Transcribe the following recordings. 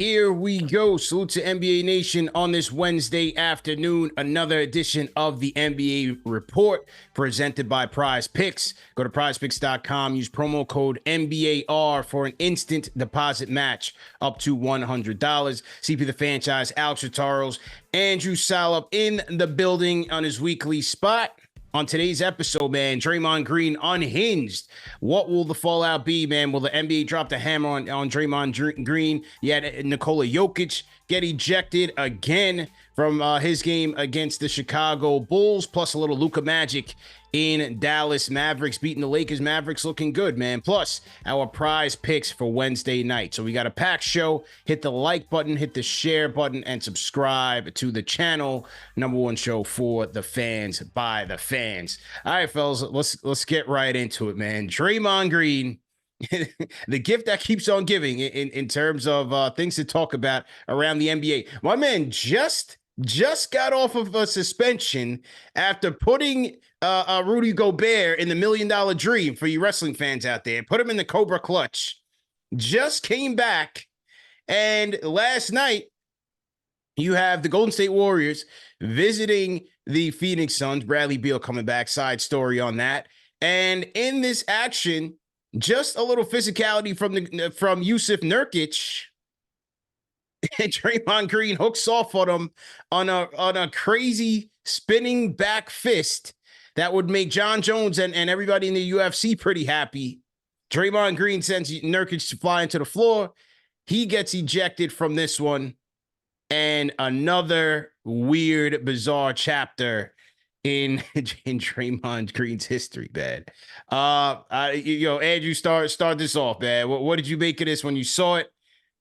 Here we go. Salute to NBA Nation on this Wednesday afternoon. Another edition of the NBA Report presented by Prize Picks. Go to prizepicks.com. Use promo code NBAR for an instant deposit match up to $100. CP the Franchise, Alex Ritaros, Andrew Salop in the building on his weekly spot. On today's episode, man, Draymond Green unhinged. What will the fallout be, man? Will the NBA drop the hammer on Draymond Green? You had Nikola Jokic get ejected again from his game against the Chicago Bulls, plus a little Luka magic in Dallas. Mavericks beating the Lakers. Mavericks looking good, man. Plus our prize picks for Wednesday night. So we got a packed show. Hit the like button, hit the share button, and subscribe to the channel. Number one show for the fans, by the fans. All right, fellas, let's get right into it, man. Draymond Green, the gift that keeps on giving in terms of things to talk about around the NBA. My man just got off of a suspension after putting Rudy Gobert in the $1 Million Dream, for you wrestling fans out there. Put him in the Cobra Clutch. Just came back. And last night, you have the Golden State Warriors visiting the Phoenix Suns. Bradley Beal coming back. Side story on that. And in this action, just a little physicality from Yusuf Nurkic. And Draymond Green hooks off on him on a crazy spinning back fist that would make John Jones and everybody in the UFC pretty happy. Draymond Green sends Nurkic flying to the floor. He gets ejected from this one. And another weird, bizarre chapter in Draymond Green's history, man. Andrew, start this off, man. What did you make of this when you saw it?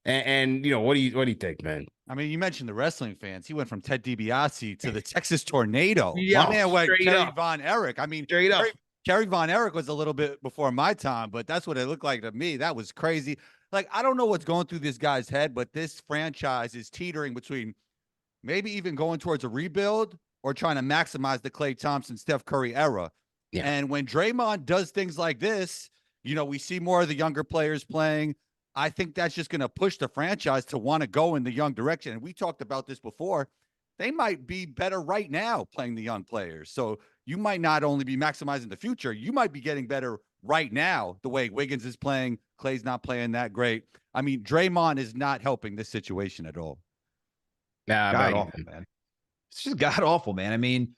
And what do you think, man? I mean, you mentioned the wrestling fans. He went from Ted DiBiase to the Texas Tornado. Yeah, my man went Kerry Von Erich. I mean, Kerry Von Erich was a little bit before my time, but that's what it looked like to me. That was crazy. Like, I don't know what's going through this guy's head, but this franchise is teetering between maybe even going towards a rebuild or trying to maximize the Klay Thompson, Steph Curry era. Yeah. And when Draymond does things like this, we see more of the younger players playing. I think that's just going to push the franchise to want to go in the young direction. And we talked about this before. They might be better right now playing the young players. So you might not only be maximizing the future, you might be getting better right now, the way Wiggins is playing. Klay's not playing that great. I mean, Draymond is not helping this situation at all. Nah, god awful, man. It's just god awful, man. I mean,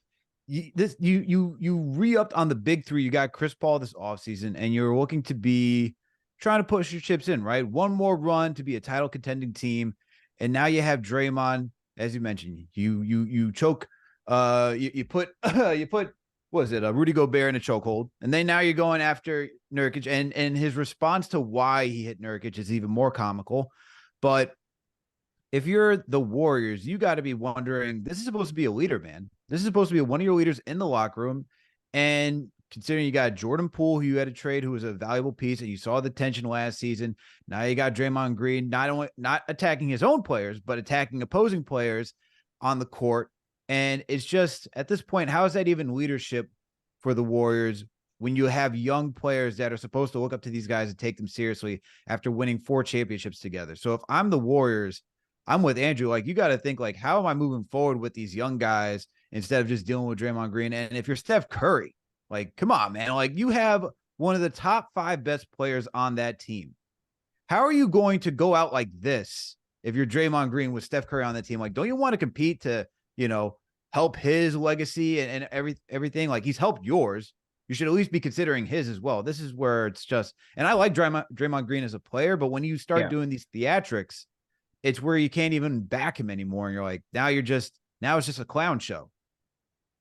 you re-upped on the big three. You got Chris Paul this offseason, and you're looking to be trying to push your chips in, right? One more run to be a title contending team. And now you have Draymond, as you mentioned, you choke, you put what is it? Rudy Gobert in a chokehold. And then now you're going after Nurkic, and his response to why he hit Nurkic is even more comical. But if you're the Warriors, you got to be wondering, this is supposed to be a leader, man. This is supposed to be one of your leaders in the locker room. And considering you got Jordan Poole, who you had to trade, who was a valuable piece, and you saw the tension last season. Now you got Draymond Green, not attacking his own players, but attacking opposing players on the court. And it's just, at this point, how is that even leadership for the Warriors when you have young players that are supposed to look up to these guys and take them seriously after winning 4 championships together? So if I'm the Warriors, I'm with Andrew. Like, you got to think, like, how am I moving forward with these young guys instead of just dealing with Draymond Green? And if you're Steph Curry, like, come on, man. Like, you have one of the top 5 best players on that team. How are you going to go out like this if you're Draymond Green with Steph Curry on the team? Like, don't you want to compete to, help his legacy and everything? Like, he's helped yours. You should at least be considering his as well. This is where it's just, and I like Draymond Green as a player, but when you start doing these theatrics, it's where you can't even back him anymore. And you're like, now it's just a clown show.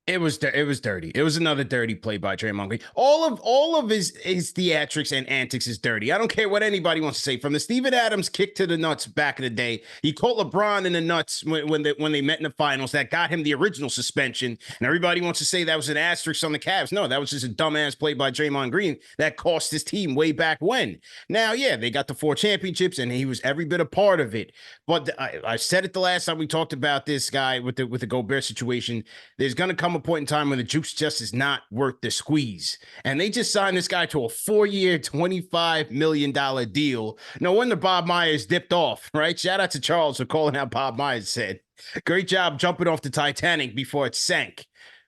It was dirty. It was another dirty play by Draymond Green. All of his theatrics and antics is dirty. I don't care what anybody wants to say. From the Steven Adams kick to the nuts back in the day, he caught LeBron in the nuts when they met in the finals. That got him the original suspension. And everybody wants to say that was an asterisk on the Cavs. No, that was just a dumbass play by Draymond Green that cost his team way back when. Now, yeah, they got the 4 championships, and he was every bit a part of it. But I said it the last time we talked about this guy with the Gobert situation. There's going to come a point in time when the juice just is not worth the squeeze. And they just signed this guy to a 4-year, $25 million deal. No wonder Bob Myers dipped off, right? Shout out to Charles for calling out Bob Myers said. Great job jumping off the Titanic before it sank.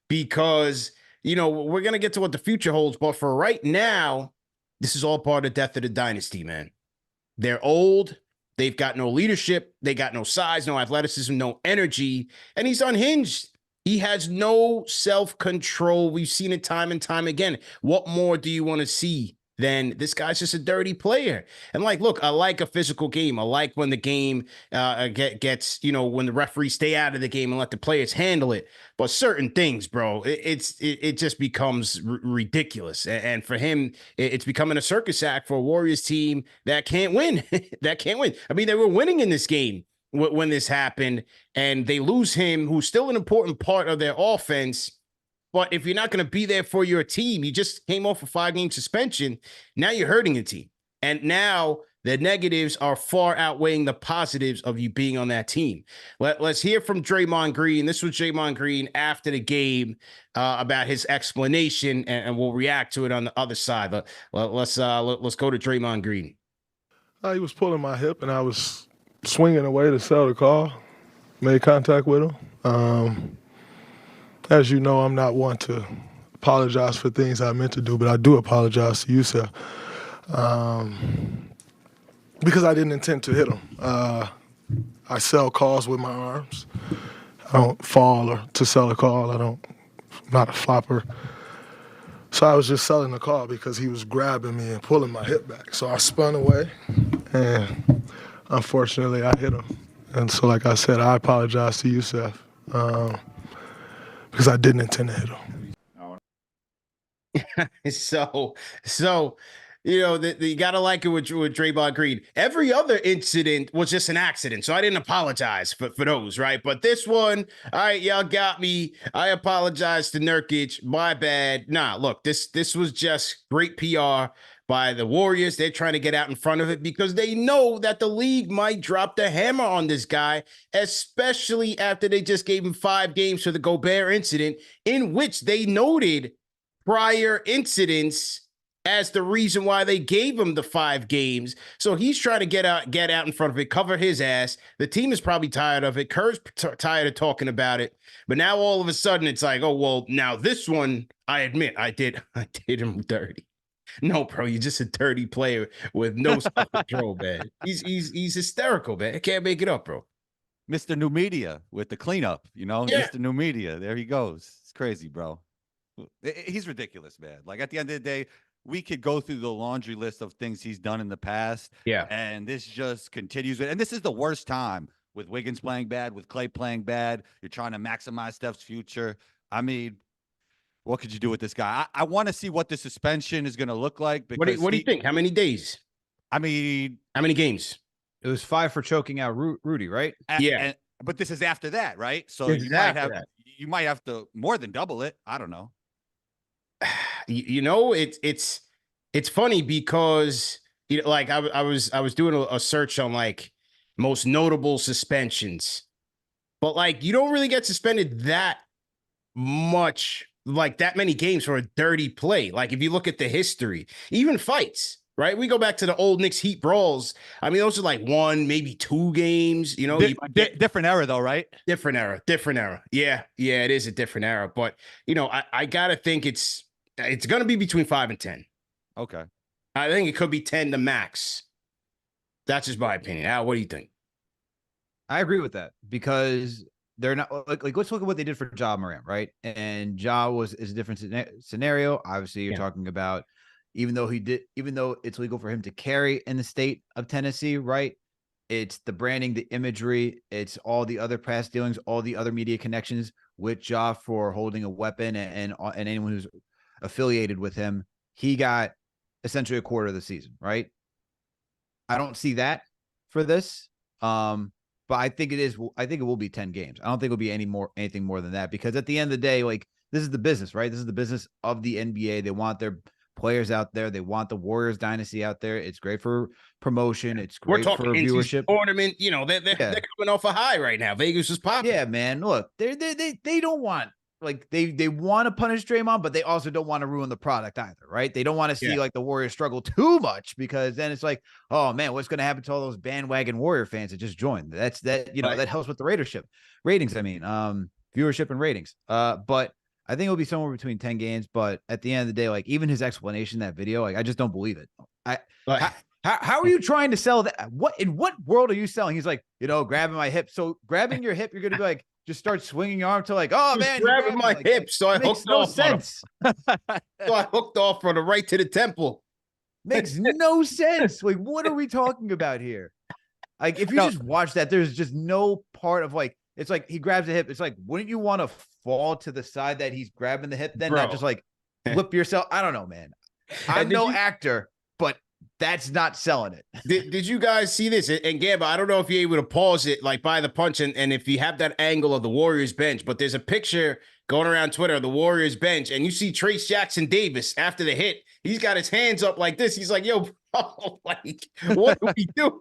Because, we're going to get to what the future holds. But for right now, this is all part of the death of the dynasty, man. They're old. They've got no leadership. They got no size, no athleticism, no energy. And he's unhinged. He has no self-control. We've seen it time and time again. What more do you want to see than this guy's just a dirty player? And look, I like a physical game. I like when the game gets, when the referees stay out of the game and let the players handle it. But certain things, bro, it just becomes ridiculous. And for him, it's becoming a circus act for a Warriors team that can't win. That can't win. I mean, they were winning in this game when this happened, and they lose him, who's still an important part of their offense. But if you're not going to be there for your team, you just came off a 5-game suspension. Now you're hurting the team. And now the negatives are far outweighing the positives of you being on that team. Let's hear from Draymond Green. This was Draymond Green after the game about his explanation, and we'll react to it on the other side. But let's go to Draymond Green. He was pulling my hip, and I was swinging away to sell the call. Made contact with him. As you know, I'm not one to apologize for things I meant to do, but I do apologize to you, sir, because I didn't intend to hit him. I sell calls with my arms. I don't fall or to sell a call. I'm not a flopper. So I was just selling the call because he was grabbing me and pulling my hip back. So I spun away, and unfortunately, I hit him. And so, like I said, I apologize to you, Seth, because I didn't intend to hit him. So you got to like it with Draymond Green. Every other incident was just an accident, so I didn't apologize for those, right? But this one, all right, y'all got me. I apologize to Nurkic. My bad. Nah, look, this was just great PR by the Warriors. They're trying to get out in front of it because they know that the league might drop the hammer on this guy, especially after they just gave him 5 games for the Gobert incident, in which they noted prior incidents as the reason why they gave him the 5 games. So he's trying to get out in front of it, cover his ass. The team is probably tired of it. Kerr's tired of talking about it. But now all of a sudden it's like, oh, well, now this one, I admit, I did him dirty. No, bro, you're just a dirty player with no self-control, man. He's hysterical, man. I can't make it up, bro. Mr. New Media with the cleanup, Yeah. Mr. New Media. There he goes. It's crazy, bro. He's ridiculous, man. Like, at the end of the day, we could go through the laundry list of things he's done in the past. Yeah. And this just continues. And this is the worst time with Wiggins playing bad, with Klay playing bad. You're trying to maximize Steph's future. I mean, what could you do with this guy? I want to see what the suspension is going to look like. Because what do you think? How many days? I mean, how many games? It was 5 for choking out Rudy, right? Yeah. But this is after that, right? So you might have to more than double it. I don't know. It's funny because I was doing a search on like most notable suspensions, but you don't really get suspended that much, like that many games for a dirty play. Like if you look at the history, even fights, right? We go back to the old Knicks Heat brawls. I mean, those are like 1, maybe 2 games. You different era though, right? Different era. Yeah, it is a different era. But I gotta think it's going to be between 5 and 10. Okay. I think it could be 10 to max. That's just my opinion. Al, what do you think? I agree with that because they're not like let's look at what they did for Ja Morant, right? And Ja is a different scenario. Obviously, you're talking about even though it's legal for him to carry in the state of Tennessee, right? It's the branding, the imagery, it's all the other past dealings, all the other media connections with Ja for holding a weapon and anyone who's affiliated with him. He got essentially a quarter of the season, right? I don't see that for this. But I think it will be 10 games. I don't think it'll be anything more than that, because at the end of the day, like, this is the business, right? This is the business of the NBA. They want their players out there. They want the Warriors dynasty out there. It's great for promotion. It's great for viewership. Tournament, they're coming off a high right now. Vegas is popping. Yeah, man. Look, they don't want like they want to punish Draymond, but they also don't want to ruin the product either, right? They don't want to see like the Warriors struggle too much, because then it's like, oh man, what's going to happen to all those bandwagon Warrior fans that just joined? That helps with the ratings. I mean, viewership and ratings. But I think it'll be somewhere between 10 games. But at the end of the day, like even his explanation, that video, like I just don't believe it. How are you trying to sell that? In what world are you selling? He's like, grabbing my hip. So grabbing your hip, you're going to be like, just start swinging your arm to like, oh man, grabbing my hip. So I hooked off. Sense. So I hooked off from the right to the temple. Makes no sense. Like, what are we talking about here? Like, if you just watch that, there's just no part of like, it's like he grabs the hip. It's like, wouldn't you want to fall to the side that he's grabbing the hip? Then not just like flip yourself. I don't know, man. I'm no actor, but that's not selling it. Did you guys see this? And Gamba, I don't know if you're able to pause it like by the punch and if you have that angle of the Warriors bench, but there's a picture going around Twitter of the Warriors bench, and you see Trace Jackson Davis after the hit. He's got his hands up like this. He's like, yo, bro, like, what are we doing?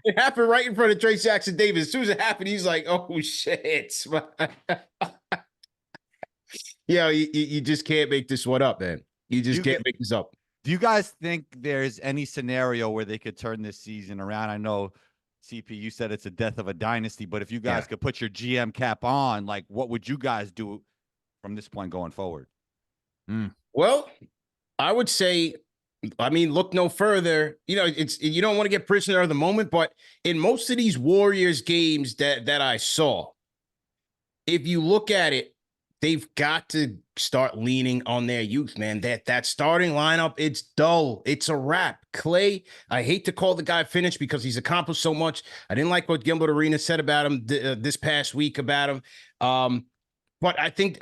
It happened right in front of Trace Jackson Davis. As soon as it happened, he's like, oh, shit. You just can't make this one up, man. You just can't make this up. Do you guys think there's any scenario where they could turn this season around? I know, CP, you said it's a death of a dynasty, but if you guys could put your GM cap on, like, what would you guys do from this point going forward? Well, I would say, I mean, look no further. You don't want to get prisoner of the moment, but in most of these Warriors games that I saw, if you look at it, they've got to start leaning on their youth, man. That starting lineup, it's dull. It's a wrap. Klay, I hate to call the guy finished because he's accomplished so much. I didn't like what Gilbert Arenas said about him this past week about him. But I think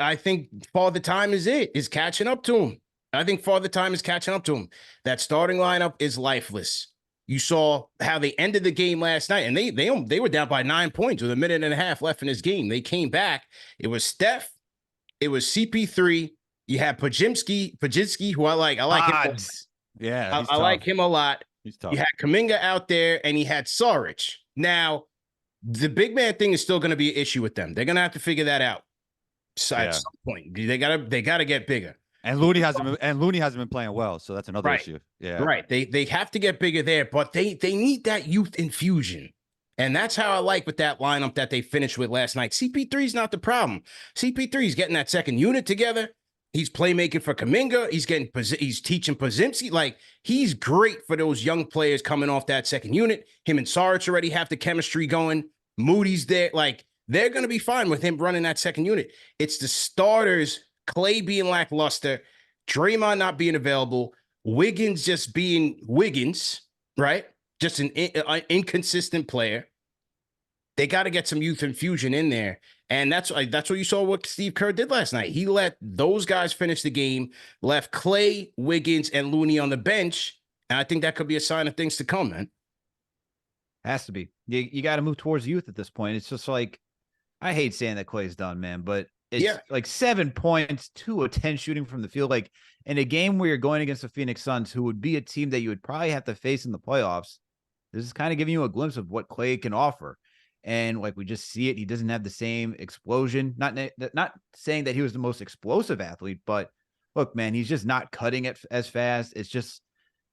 Father Time is catching up to him. I think Father Time is catching up to him. That starting lineup is lifeless. You saw how they ended the game last night, and they were down by 9 points with a minute and a half left in this game. They came back. It was Steph. It was CP3. You had Pajinski, who I like. I like him. Yeah, I like him a lot. He's tough. You had Kuminga out there, and he had Saric. Now, the big man thing is still going to be an issue with them. They're going to have to figure that out. So at some point, they gotta get bigger. And Looney hasn't been playing well, so that's another issue. Yeah, right. They have to get bigger there, but they need that youth infusion. And that's how I like with that lineup that they finished with last night. CP3 is not the problem. CP3 is getting that second unit together. He's playmaking for Kuminga. He's teaching Podziemski. Like, he's great for those young players coming off that second unit. Him and Saric already have the chemistry going. Moody's there. Like, they're going to be fine with him running that second unit. It's the starters, Klay being lackluster, Draymond not being available, Wiggins just being Wiggins, right? Just an inconsistent player. They got to get some youth infusion in there. And that's what you saw what Steve Kerr did last night. He let those guys finish the game, left Klay, Wiggins, and Looney on the bench. And I think that could be a sign of things to come, man. Has to be. You got to move towards youth at this point. It's just like, I hate saying that Klay's done, man, but it's like 7 points, 2 of 10 shooting from the field. Like, in a game where you're going against the Phoenix Suns, who would be a team that you would probably have to face in the playoffs, this is kind of giving you a glimpse of what Klay can offer. And like, we just see it. He doesn't have the same explosion. Not saying that he was the most explosive athlete, but look, man, he's just not cutting it as fast. It's just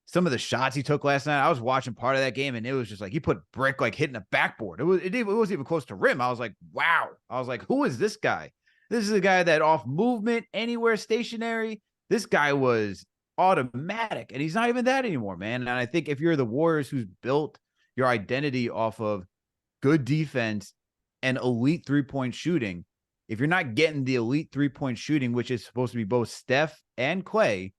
some of the shots he took last night. I was watching part of that game, and it was just like he put brick like hitting a backboard. It wasn't even close to rim. I was like, wow. I was like, who is this guy? This is a guy that off movement, anywhere stationary. This guy was automatic, and he's not even that anymore, man. And I think if you're the Warriors, who's built your identity off of good defense and elite three-point shooting, if you're not getting the elite three-point shooting, which is supposed to be both Steph and Klay,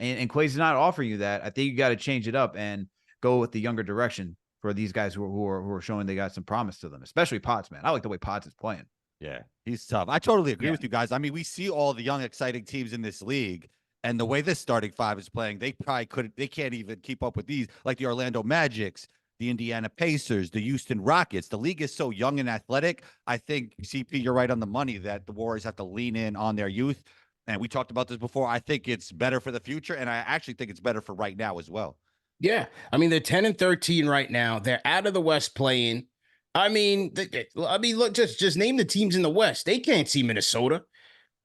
and Klay's not offering you that, I think you got to change it up and go with the younger direction for these guys who are showing they got some promise to them, especially Potts, man. I like the way Potts is playing. Yeah, he's tough. I totally agree with you guys. I mean, we see all the young, exciting teams in this league, and the way this starting five is playing, they can't even keep up with these, like the Orlando Magics, the Indiana Pacers, the Houston Rockets. The league is so young and athletic. I think, CP, you're right on the money that the Warriors have to lean in on their youth. And we talked about this before. I think it's better for the future, and I actually think it's better for right now as well. Yeah. I mean, they're 10-13 right now. They're out of the West playing. I mean, look, just name the teams in the West. They can't see Minnesota.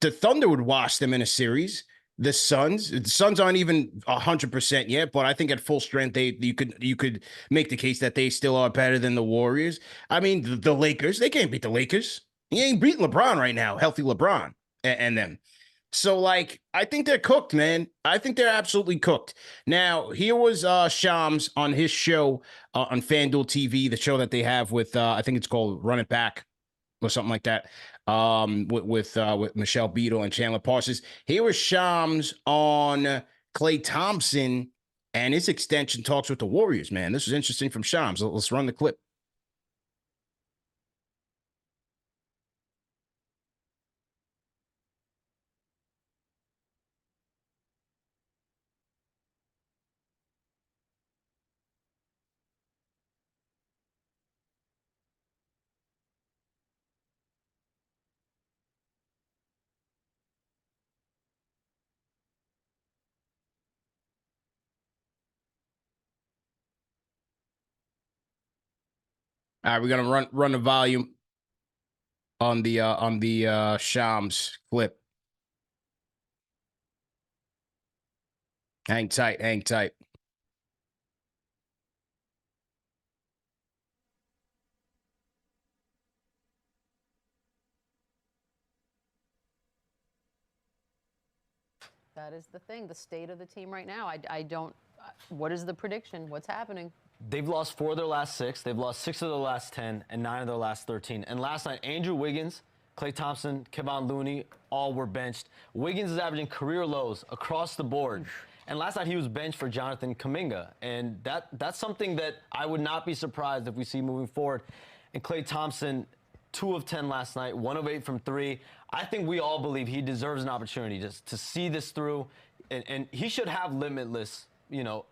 the Thunder would wash them in a series. The Suns aren't even 100% yet, but I think at full strength, you could make the case that they still are better than the Warriors. I mean, the Lakers, they can't beat the Lakers. He ain't beating LeBron right now, healthy LeBron and them. So, like, I think they're cooked, man. I think they're absolutely cooked. Now, here was Shams on his show on FanDuel TV, the show that they have with, I think it's called Run It Back or something like that, with Michelle Beadle and Chandler Parsons. Here was Shams on Klay Thompson and his extension talks with the Warriors, man. This was interesting from Shams. Let's run the clip. All right, we're gonna run the volume on the Shams clip. Hang tight, hang tight. That is the thing, the state of the team right now. I don't, what is the prediction? What's happening? They've lost 4 of their last 6. They've lost 6 of their last 10 and 9 of their last 13. And last night, Andrew Wiggins, Klay Thompson, Kevon Looney, all were benched. Wiggins is averaging career lows across the board. And last night he was benched for Jonathan Kuminga. And that's something that I would not be surprised if we see moving forward. And Klay Thompson, 2 of 10 last night, 1 of 8 from 3. I think we all believe he deserves an opportunity just to see this through. And he should have limitless,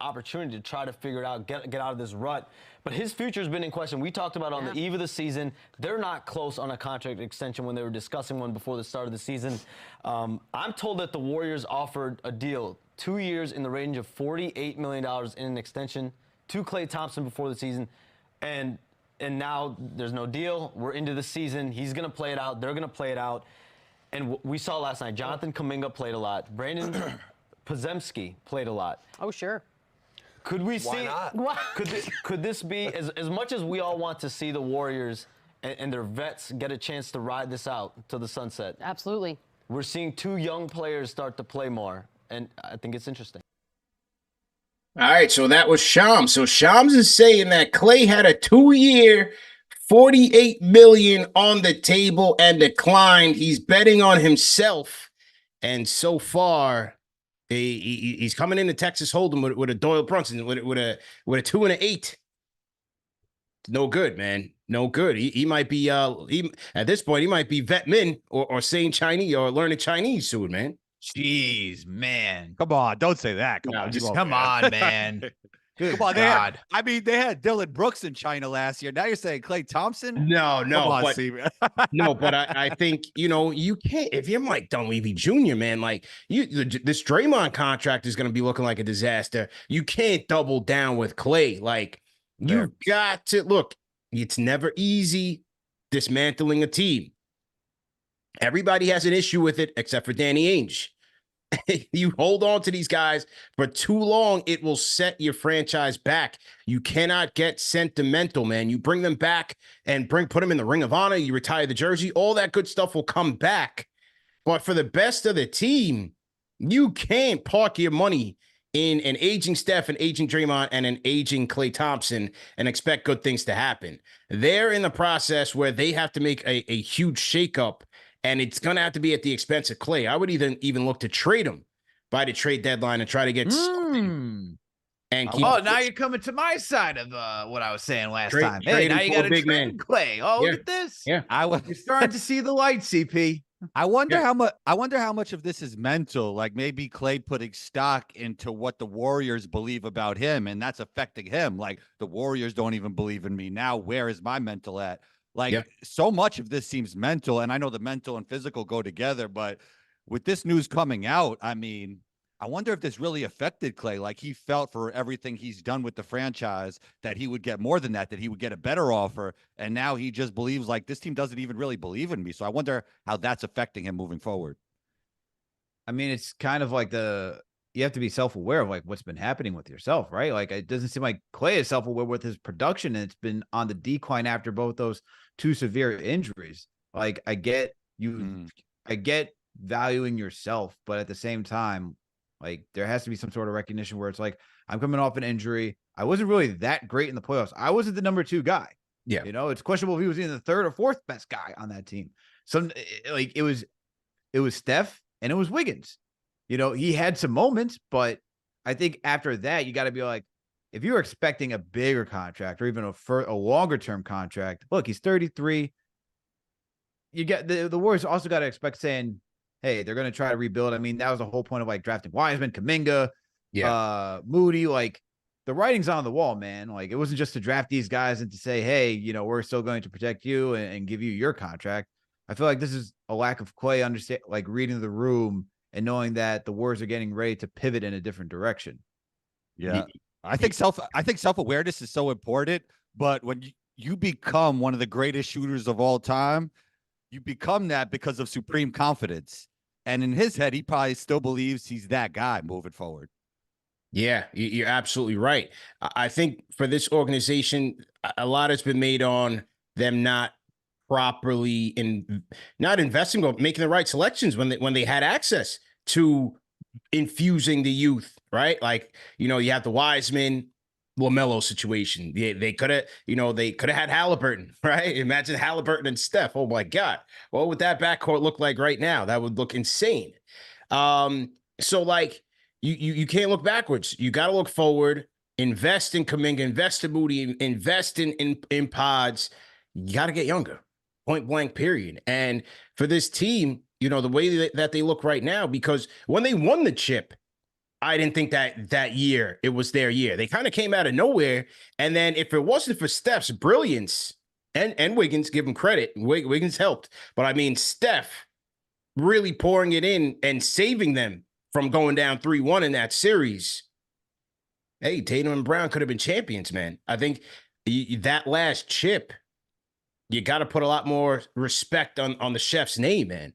opportunity to try to figure it out, get out of this rut. But his future's been in question. We talked about on the eve of the season, they're not close on a contract extension when they were discussing one before the start of the season. I'm told that the Warriors offered a deal, 2 years in the range of $48 million in an extension to Klay Thompson before the season. And now there's no deal. We're into the season. He's going to play it out. They're going to play it out. And we saw last night, Jonathan Kuminga played a lot. Brandon Podziemski played a lot. Oh, sure. Could we Why see? not? Could this be as much as we all want to see the Warriors and their vets get a chance to ride this out to the sunset? Absolutely. We're seeing 2 young players start to play more, and I think it's interesting. All right, so that was Shams. So Shams is saying that Klay had a 2-year, $48 million on the table and declined. He's betting on himself, and so far, he's coming into Texas Hold'em with a Doyle Brunson with a 2 and an 8. No good, man. No good. He might be at this point he might be vet min or saying Chinese or learning Chinese soon, man. Jeez, man. Come on, don't say that. Come on, man. Good Come on, God. they had Dylan Brooks in China last year. Now you're saying Klay Thompson? No, but no, but I think you can't if you're Mike Dunleavy Jr., man. Like this Draymond contract is going to be looking like a disaster. You can't double down with Klay. Like you've got to look. It's never easy dismantling a team. Everybody has an issue with it except for Danny Ainge. You hold on to these guys for too long, it will set your franchise back. You cannot get sentimental, man. You bring them back and put them in the Ring of Honor. You retire the jersey. All that good stuff will come back. But for the best of the team, you can't park your money in an aging Steph, an aging Draymond, and an aging Klay Thompson and expect good things to happen. They're in the process where they have to make a huge shakeup. And it's going to have to be at the expense of Klay. I would even look to trade him by the trade deadline and try to get something. And now you're coming to my side of what I was saying last time. Hey, now you got a big man, Klay. Oh, look at this. Yeah, you're starting to see the light, CP. I wonder how much of this is mental. Like maybe Klay putting stock into what the Warriors believe about him, and that's affecting him. Like the Warriors don't even believe in me now. Where is my mental at? Like so much of this seems mental, and I know the mental and physical go together, but with this news coming out, I mean, I wonder if this really affected Klay. Like he felt for everything he's done with the franchise that he would get more than that he would get a better offer. And now he just believes like this team doesn't even really believe in me. So I wonder how that's affecting him moving forward. I mean, it's kind of like you have to be self-aware of like what's been happening with yourself, right? Like it doesn't seem like Klay is self-aware with his production, and it's been on the decline after both those two severe injuries. Like I get you, I get valuing yourself, but at the same time, like there has to be some sort of recognition where it's like, I'm coming off an injury. I wasn't really that great in the playoffs. I wasn't the number 2 guy. Yeah. You know, it's questionable if he was even the 3rd or 4th best guy on that team. Like it was Steph and it was Wiggins. You know, he had some moments, but I think after that, you got to be like, if you're expecting a bigger contract or even a longer term contract, look, he's 33. You get the Warriors also got to expect saying, hey, they're going to try to rebuild. I mean, that was the whole point of like drafting Wiseman, Kuminga, Moody. Like the writing's on the wall, man. Like it wasn't just to draft these guys and to say, hey, you know, we're still going to protect you and give you your contract. I feel like this is a lack of Klay like reading the room and knowing that the Warriors are getting ready to pivot in a different direction. Yeah. I think self-awareness is so important, but when you become one of the greatest shooters of all time, you become that because of supreme confidence. And in his head, he probably still believes he's that guy moving forward. Yeah, you're absolutely right. I think for this organization, a lot has been made on them not properly not investing, but making the right selections when they had access to infusing the youth, right? Like, you know, you have the Wiseman, LaMelo situation. They could have had Halliburton, right? Imagine Halliburton and Steph. Oh my God. What would that backcourt look like right now? That would look insane. So like you can't look backwards. You got to look forward, invest in Kuminga, invest in Moody, invest in pods. You got to get younger, point blank, period. And for this team, you know, the way that they look right now, because when they won the chip, I didn't think that year it was their year. They kind of came out of nowhere. And then if it wasn't for Steph's brilliance and Wiggins, give him credit, Wiggins helped. But I mean, Steph really pouring it in and saving them from going down 3-1 in that series. Hey, Tatum and Brown could have been champions, man. I think that last chip, you got to put a lot more respect on the chef's name, man,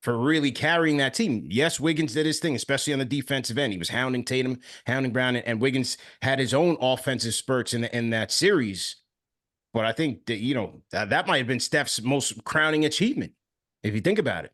for really carrying that team. Yes, Wiggins did his thing, especially on the defensive end. He was hounding Tatum, hounding Brown, and Wiggins had his own offensive spurts in that series. But I think that, you know, that might have been Steph's most crowning achievement, if you think about it.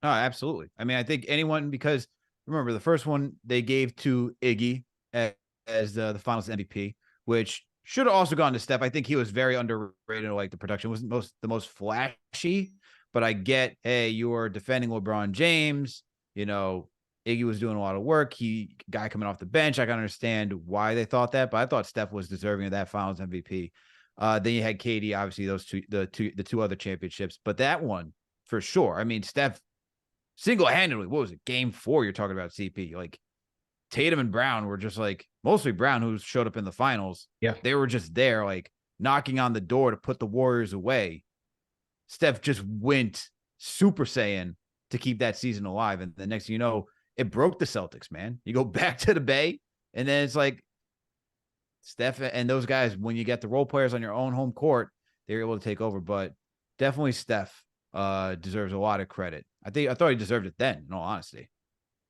Oh, absolutely. I mean, I think anyone, because remember the first one they gave to Iggy as the finals MVP, which should have also gone to Steph. I think he was very underrated. Like the production wasn't the most flashy, but I get, hey, you were defending LeBron James. You know, Iggy was doing a lot of work. Guy coming off the bench. I can understand why they thought that, but I thought Steph was deserving of that finals MVP. Then you had KD, obviously the two other championships, but that one for sure. I mean, Steph single-handedly, what was it? Game 4, you're talking about CP. Like Tatum and Brown were just like, mostly Brown, who showed up in the finals. Yeah. They were just there, like knocking on the door to put the Warriors away. Steph just went Super Saiyan to keep that season alive. And the next thing you know, it broke the Celtics, man. You go back to the Bay, and then it's like Steph and those guys, when you get the role players on your own home court, they're able to take over. But definitely Steph deserves a lot of credit. I thought he deserved it then, in all honesty.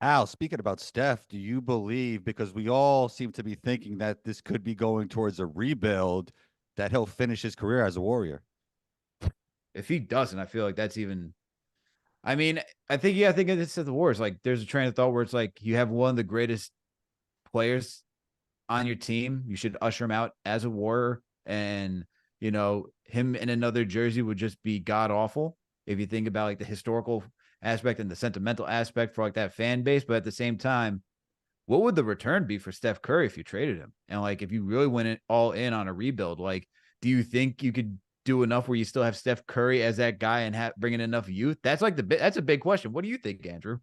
Al, speaking about Steph, do you believe, because we all seem to be thinking that this could be going towards a rebuild, that he'll finish his career as a Warrior? If he doesn't, I feel like that's even. I mean, I think it's at the Warriors. Like, there's a train of thought where it's like you have one of the greatest players on your team. You should usher him out as a Warrior, and you know, him in another jersey would just be god awful if you think about like the historical aspect and the sentimental aspect for like that fan base. But at the same time, what would the return be for Steph Curry if you traded him? And like, if you really went all in on a rebuild, like, do you think you could do enough where you still have Steph Curry as that guy and bring in enough youth? That's like that's a big question. What do you think, Andrew?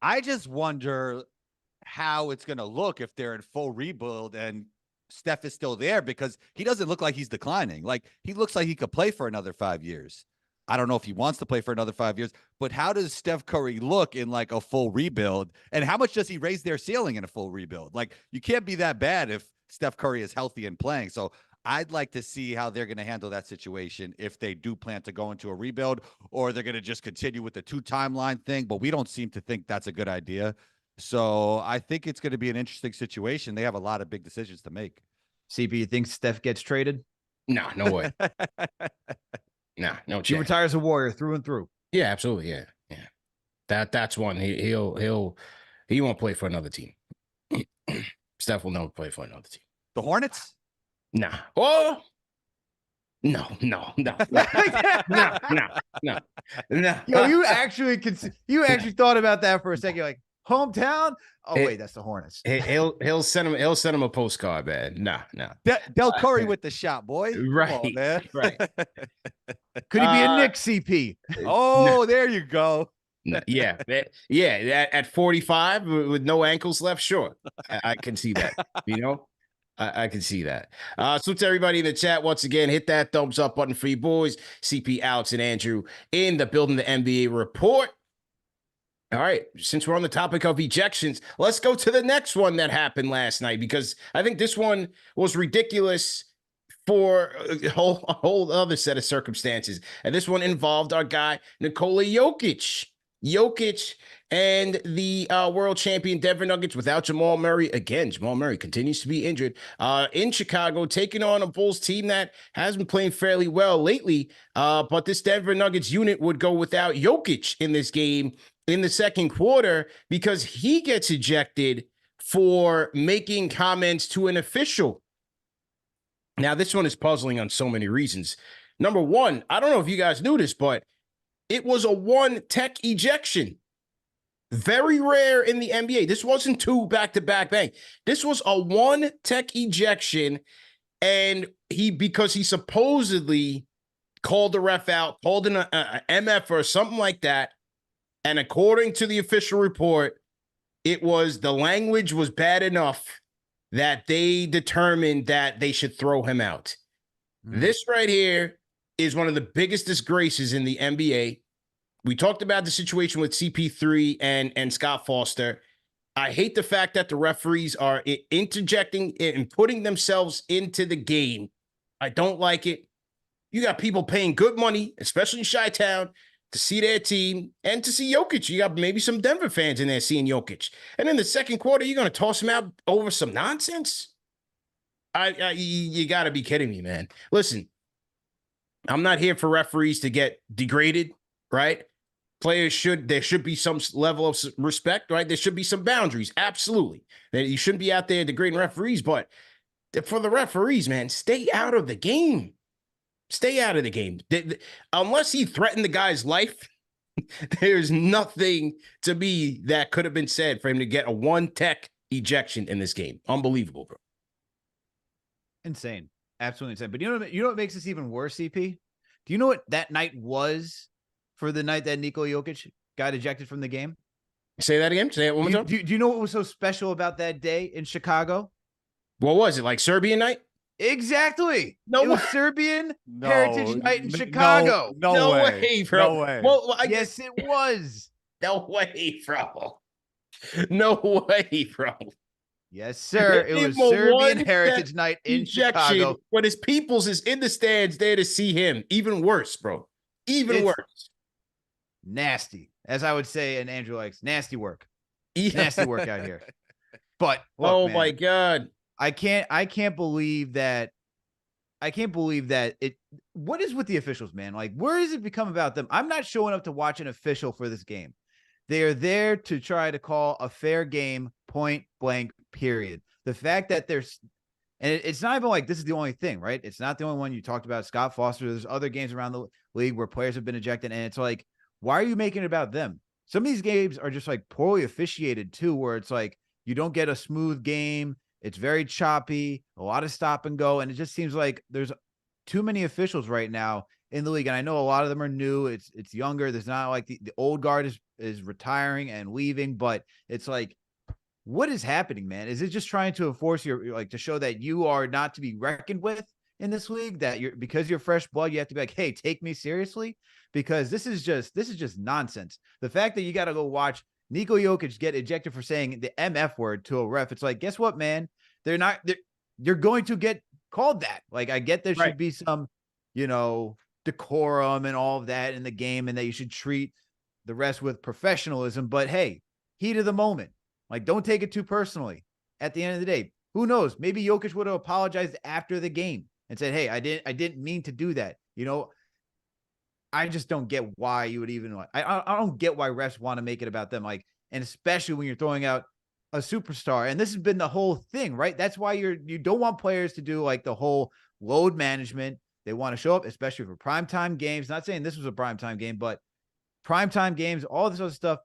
I just wonder how it's going to look if they're in full rebuild and Steph is still there, because he doesn't look like he's declining. Like, he looks like he could play for another 5 years. I don't know if he wants to play for another 5 years, but how does Steph Curry look in like a full rebuild? And how much does he raise their ceiling in a full rebuild? Like, you can't be that bad if Steph Curry is healthy and playing. So I'd like to see how they're going to handle that situation if they do plan to go into a rebuild, or they're going to just continue with the 2 timeline thing. But we don't seem to think that's a good idea. So I think it's going to be an interesting situation. They have a lot of big decisions to make. CP, you think Steph gets traded? No way. No chance. He retires a Warrior through and through. Yeah, absolutely. Yeah. That's one. He won't play for another team. Steph will never play for another team. The Hornets? Nah. Oh. No. No. Yo, you actually thought about that for a second. You're like, hometown? Oh, wait, that's the Hornets. He'll send him a postcard, man. No. Del Curry with the shot, boy. Right. Come on, man. Right. Could he be a Knicks CP? Oh, there you go. Yeah. At 45 with no ankles left, sure. I can see that. I can see that. So to everybody in the chat, once again, hit that thumbs up button for you boys. CP, Alex, and Andrew in the Building the NBA report. All right, since we're on the topic of ejections, let's go to the next one that happened last night, because I think this one was ridiculous for a whole other set of circumstances. And this one involved our guy, Nikola Jokic. Jokic and the world champion Denver Nuggets without Jamal Murray. Again, Jamal Murray continues to be injured in Chicago, taking on a Bulls team that has been playing fairly well lately. But this Denver Nuggets unit would go without Jokic in this game in the second quarter because he gets ejected for making comments to an official. Now, this one is puzzling on so many reasons. Number one, I don't know if you guys knew this, but it was a 1 tech ejection. Very rare in the NBA. This wasn't 2 back-to-back bang. This was a 1 tech ejection, and because he supposedly called the ref out, called an MF or something like that, and according to the official report, the language was bad enough that they determined that they should throw him out. This right here is one of the biggest disgraces in the NBA. We talked about the situation with CP3 and Scott Foster. I hate the fact that the referees are interjecting and putting themselves into the game. I don't like it. You got people paying good money, especially in Chi-Town, to see their team and to see Jokic. You got maybe some Denver fans in there seeing Jokic. And in the second quarter, you're going to toss him out over some nonsense? You got to be kidding me, man. Listen, I'm not here for referees to get degraded, right? There should be some level of respect, right? There should be some boundaries. Absolutely. That you shouldn't be out there degrading referees, but for the referees, man, stay out of the game. Stay out of the game. Unless he threatened the guy's life, there's nothing to me that could have been said for him to get a 1 tech ejection in this game. Unbelievable, bro. Insane. Absolutely insane. But you know what makes this even worse, CP? Do you know what that night was for the night that Nikola Jokic got ejected from the game? Say that again. Say it one more time. Do you know what was so special about that day in Chicago? What was it? Like Serbian night? Exactly. No, it was Serbian Heritage Night in Chicago. No way, bro. No way. Well, yes, it was. No way, bro. No way, bro. Yes, sir. It was Serbian Heritage Night in Chicago. When his peoples is in the stands there to see him. Even worse, bro. Even worse. Nasty. As I would say, and Andrew likes, nasty work. Nasty work out here. But look, oh man, my God. I can't believe that. What is with the officials, man? Like, where does it become about them? I'm not showing up to watch an official for this game. They are there to try to call a fair game, point blank, period. The fact that it's not even like this is the only thing, right? It's not the only one. You talked about Scott Foster. There's other games around the league where players have been ejected, and it's like, why are you making it about them? Some of these games are just like poorly officiated too, where it's like you don't get a smooth game. It's very choppy, a lot of stop and go, and it just seems like there's too many officials right now in the league. And I know a lot of them are new. It's younger. There's not like the old guard is retiring and leaving, but it's like, what is happening, man? Is it just trying to enforce to show that you are not to be reckoned with in this league, that because you're fresh blood, you have to be like, hey, take me seriously? Because this is just nonsense. The fact that you got to go watch Nikola Jokic get ejected for saying the MF word to a ref. It's like, guess what, man? You're going to get called that. Like, I get there should be some, decorum and all of that in the game, and that you should treat the rest with professionalism. But hey, heat of the moment. Like, don't take it too personally. At the end of the day, who knows? Maybe Jokic would have apologized after the game and said, "Hey, I didn't mean to do that." I just don't get why you would even. I don't get why refs want to make it about them. Like, and especially when you're throwing out a superstar. And this has been the whole thing, right? That's why you don't want players to do like the whole load management. They want to show up, especially for primetime games. Not saying this was a primetime game, but primetime games, all this other stuff.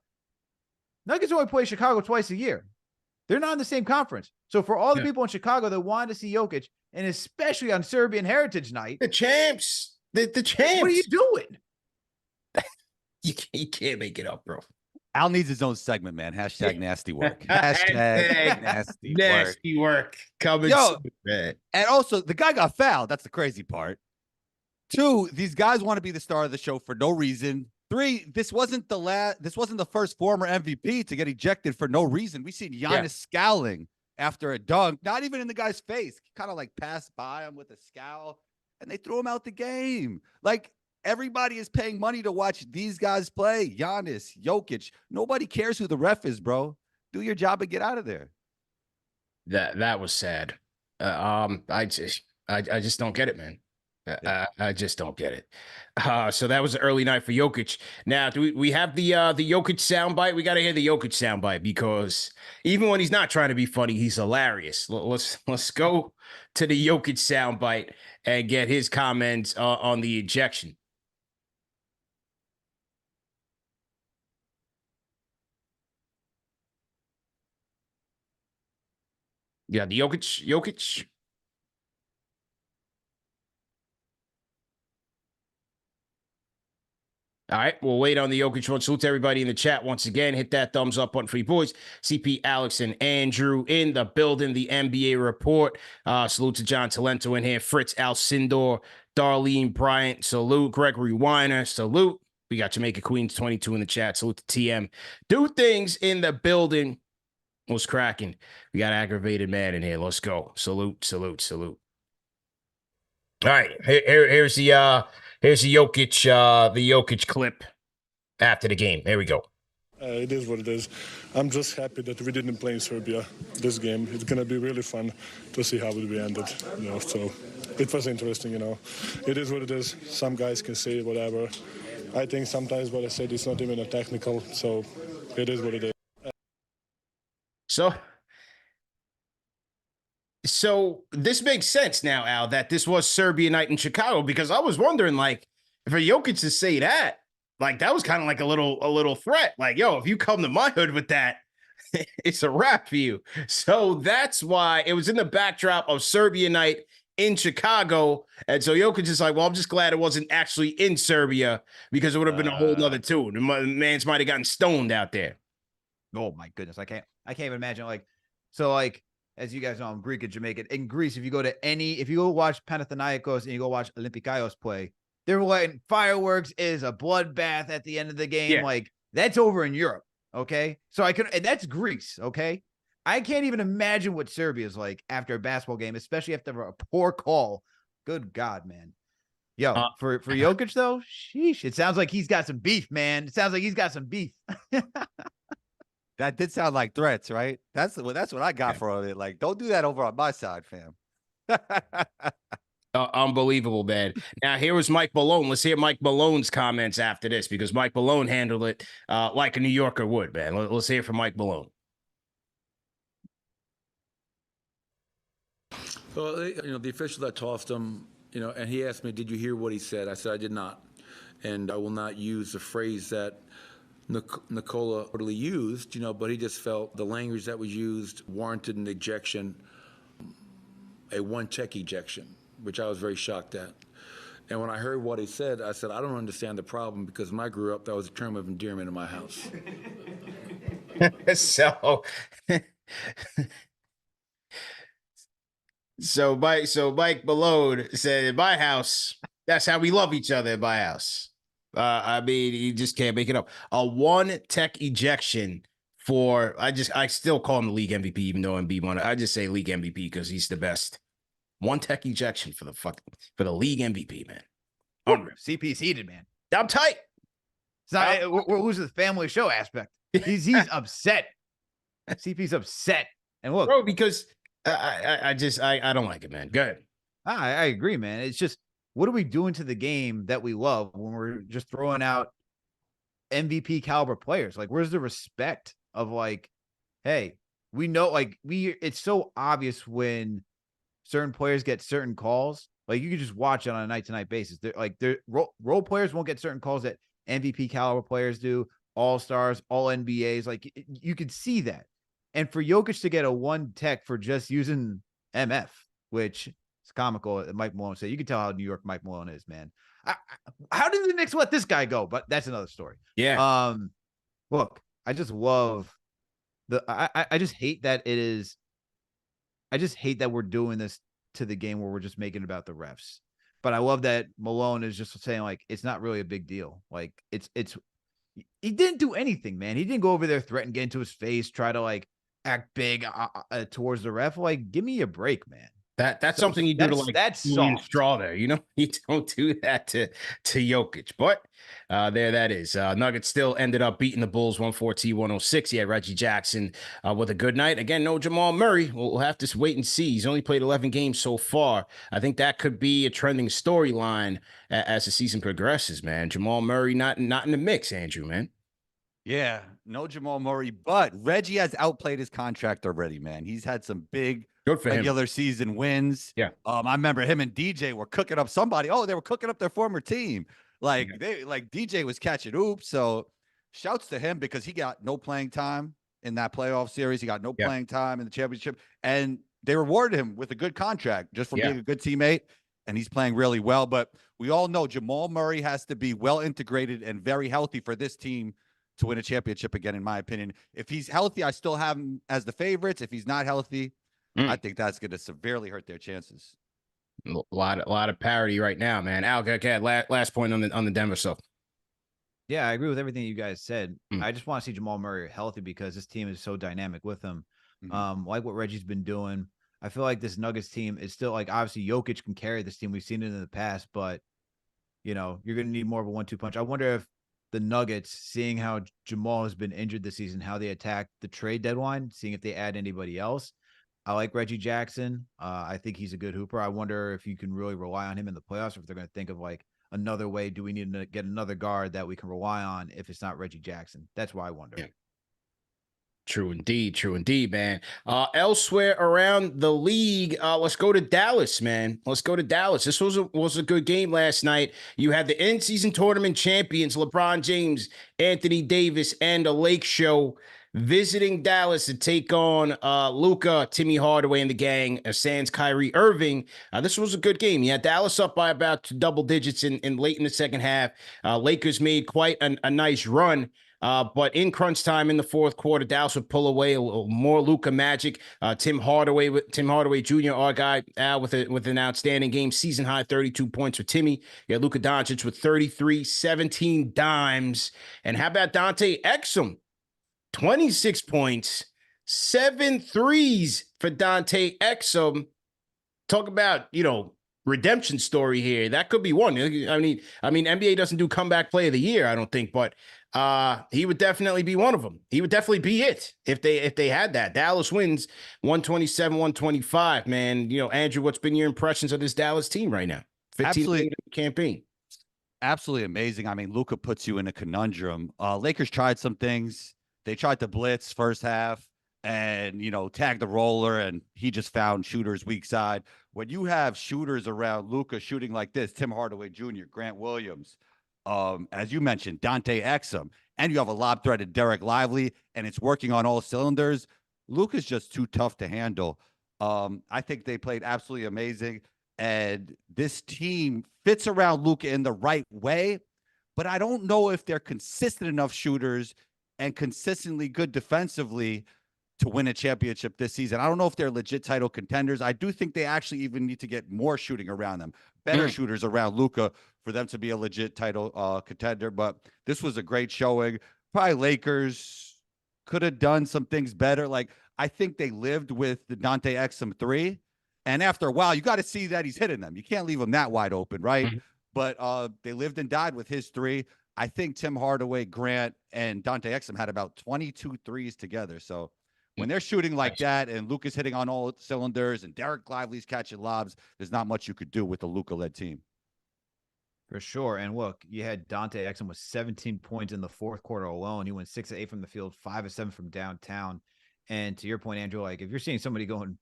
Nuggets only play Chicago twice a year. They're not in the same conference. So for all the people in Chicago that wanted to see Jokic, and especially on Serbian Heritage Night, the champs, the champs. What are you doing? You can't make it up, bro. Al needs his own segment, man. Hashtag nasty work. Hashtag nasty work. Coming soon, man. And also, the guy got fouled. That's the crazy part. 2, these guys want to be the star of the show for no reason. 3, this wasn't the first former MVP to get ejected for no reason. We seen Giannis scowling after a dunk, not even in the guy's face. Kind of like passed by him with a scowl, and they threw him out the game. Like, everybody is paying money to watch these guys play. Giannis, Jokic. Nobody cares who the ref is, bro. Do your job and get out of there. That was sad. I just don't get it, man. I just don't get it. So that was an early night for Jokic. Now, do we have the Jokic soundbite? We got to hear the Jokic soundbite, because even when he's not trying to be funny, he's hilarious. Let's go to the Jokic soundbite and get his comments on the ejection. Yeah, the Jokic. All right, we'll wait on the Jokic one. Salute to everybody in the chat once again. Hit that thumbs up button for you boys. CP, Alex, and Andrew in the building. The NBA report. Salute to John Talento in here. Fritz Alcindor, Darlene Bryant. Salute. Gregory Weiner. Salute. We got Jamaica Queens 22 in the chat. Salute to TM. Do things in the building. What's cracking? We got aggravated man in here. Let's go. Salute. All right, here's the Jokic clip after the game. There we go. It is what it is. I'm just happy that we didn't play in Serbia this game. It's gonna be really fun to see how it ended. So it was interesting. It is what it is. Some guys can say whatever. I think sometimes what I said is not even a technical. So it is what it is. So this makes sense now, Al, that this was Serbia night in Chicago, because I was wondering, like, for Jokic to say that, like, that was kind of like a little threat. Like, yo, if you come to my hood with that, it's a wrap for you. So that's why it was in the backdrop of Serbia night in Chicago. And so Jokic is like, well, I'm just glad it wasn't actually in Serbia, because it would have been a whole nother tune. The mans might have gotten stoned out there. Oh my goodness. I can't even imagine. Like, as you guys know, I'm Greek and Jamaican. In Greece, if you go watch Panathinaikos and you go watch Olympiakos play, they're like, fireworks is a bloodbath at the end of the game. Yeah. Like, that's over in Europe. Okay. And that's Greece. Okay. I can't even imagine what Serbia is like after a basketball game, especially after a poor call. Good God, man. Yo, for Jokic though, sheesh. It sounds like he's got some beef, man. It sounds like he's got some beef. That did sound like threats, right? That's what I got from it. Like, don't do that over on my side, fam. Unbelievable, man. Now, here was Mike Malone. Let's hear Mike Malone's comments after this, because Mike Malone handled it like a New Yorker would, man. Let's hear from Mike Malone. Well, the official that tossed him, and he asked me, did you hear what he said? I said, I did not. And I will not use the phrase that Nikola totally used, but he just felt the language that was used warranted an ejection, a one-check ejection, which I was very shocked at. And when I heard what he said, I said, I don't understand the problem, because when I grew up, that was a term of endearment in my house. So Mike Malone said, in my house, that's how we love each other in my house. I mean, you just can't make it up. A one-tech ejection for, I still call him the league MVP, even though Embiid won it. I just say league MVP because he's the best. One tech ejection for the league MVP, man. Unreal. CP's heated, man. I'm tight. It's not, we're losing the family show aspect. He's upset. CP's upset. And look, bro, because I don't like it, man. Good. I agree, man. It's just, what are we doing to the game that we love when we're just throwing out MVP caliber players? Like, where's the respect of like, hey, we know, like, it's so obvious when certain players get certain calls. Like, you can just watch it on a night-to-night basis. They're role players won't get certain calls that MVP caliber players do, all-stars, all NBAs. Like, you could see that. And for Jokic to get a 1 tech for just using MF, which is comical, Mike Malone said, you can tell how New York Mike Malone is, man. How did the Knicks let this guy go? But that's another story. Yeah. Look, I just love I just hate that it is. I just hate that we're doing this to the game where we're just making it about the refs. But I love that Malone is just saying, like, it's not really a big deal. Like, he didn't do anything, man. He didn't go over there, threaten, get into his face, try to like act big towards the ref. Like, give me a break, man. That's something you do to, like, that's Julian soft. Straw there. You don't do that to Jokic. But there that is. Nuggets still ended up beating the Bulls 114-106. He had Reggie Jackson with a good night. Again, no Jamal Murray. We'll have to wait and see. He's only played 11 games so far. I think that could be a trending storyline as the season progresses, man. Jamal Murray not in the mix, Andrew, man. Yeah, no Jamal Murray, but Reggie has outplayed his contract already, man. He's had some big regular season wins. Yeah. I remember him and DJ were cooking up somebody. Oh, they were cooking up their former team. Like DJ was catching oops. So shouts to him because he got no playing time in that playoff series. He got no playing time in the championship, and they rewarded him with a good contract just for being a good teammate. And he's playing really well. But we all know Jamal Murray has to be well integrated and very healthy for this team to win a championship again, in my opinion. If he's healthy, I still have him as the favorites. If he's not healthy, I think that's going to severely hurt their chances. A lot of parity right now, man. Al, last point on the Denver stuff. Yeah, I agree with everything you guys said. I just want to see Jamal Murray healthy because this team is so dynamic with him. Like what Reggie's been doing. I feel like this Nuggets team is still, like, obviously Jokic can carry this team. We've seen it in the past, but you're going to need more of a 1-2 punch. I wonder if the Nuggets, seeing how Jamal has been injured this season, how they attack the trade deadline, seeing if they add anybody else. I like Reggie Jackson. I think he's a good hooper. I wonder if you can really rely on him in the playoffs, or if they're going to think of like another way. Do we need to get another guard that we can rely on if it's not Reggie Jackson? That's why I wonder. Yeah. True indeed, man. Elsewhere around the league, let's go to Dallas, man. Let's go to Dallas. This was a good game last night. You had the in-season tournament champions, LeBron James, Anthony Davis, and the Lake Show visiting Dallas to take on Luka, Timmy Hardaway, and the gang, sans Kyrie Irving. This was a good game. You had Dallas up by about double digits in late in the second half. Lakers made quite a nice run. But in crunch time in the fourth quarter, Dallas would pull away a little more Luka magic. Tim Hardaway Jr., our guy, Al, with an outstanding game, season high 32 points for Timmy. You had Luka Doncic with 33, 17 dimes. And how about Dante Exum? 26 points, 7 threes for Dante Exum. Talk about, redemption story here. That could be one. I mean, NBA doesn't do comeback play of the year, I don't think, but he would definitely be one of them. He would definitely be it if they had that. Dallas wins 127-125, man. Andrew, what's been your impressions of this Dallas team right now? 15 campaign. Absolutely amazing. I mean, Luka puts you in a conundrum. Lakers tried some things. They tried to blitz first half and, tag the roller, and he just found shooters weak side. When you have shooters around Luka shooting like this, Tim Hardaway Jr., Grant Williams, as you mentioned, Dante Exum, and you have a lob-threaded Derek Lively, and it's working on all cylinders, Luka's just too tough to handle. I think they played absolutely amazing, and this team fits around Luka in the right way, but I don't know if they're consistent enough shooters and consistently good defensively to win a championship this season. I don't know if they're legit title contenders. I do think they actually even need to get more shooting around them, better shooters around Luka for them to be a legit title contender. But this was a great showing. Probably Lakers could have done some things better. Like, I think they lived with the Dante Exum 3, And after a while, you got to see that he's hitting them. You can't leave him that wide open, right? Mhm. But they lived and died with his three. I think Tim Hardaway, Grant, and Dante Exum had about 22 threes together. So when they're shooting like that and Luka's hitting on all cylinders and Derek Lively's catching lobs, there's not much you could do with the Luka-led team. For sure. And look, you had Dante Exum with 17 points in the fourth quarter alone. He went 6 of 8 from the field, 5 of 7 from downtown. And to your point, Andrew, like if you're seeing somebody going